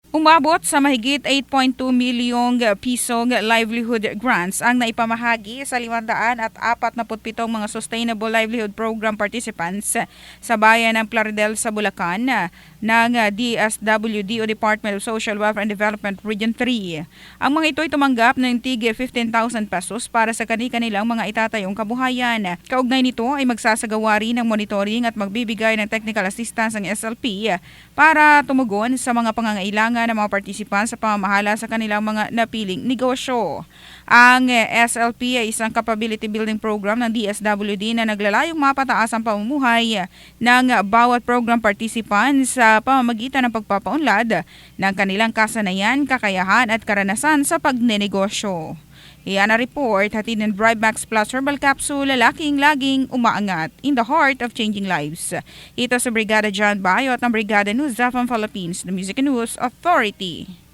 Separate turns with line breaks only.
Umabot sa mahigit 8.2 milyong pisong livelihood grants ang naipamahagi sa 547 mga Sustainable Livelihood Program participants sa bayan ng Plaridel sa Bulacan ng DSWD o Department of Social Welfare and Development Region 3. Ang mga ito ay tumanggap ng tig 15,000 pesos para sa kanilang mga itatayong kabuhayan. Kaugnay nito ay magsasagawa rin ng monitoring at magbibigay ng technical assistance ang SLP para tumugon sa mga pangangailangan ng mga partisipants sa pamamahala sa kanilang mga napiling negosyo. Ang SLP ay isang capability building program ng DSWD na naglalayong mapataas ang pamumuhay ng bawat program participant sa pamamagitan ng pagpapaunlad ng kanilang kasanayan, kakayahan at karanasan sa pagnenegosyo. Iyan ang report, hatid ng Drive Max Plus Herbal Capsule, lalaking laging umaangat in the heart of changing lives. Ito sa Brigada John Bayo at ng Brigada News from Philippines, the Music News Authority.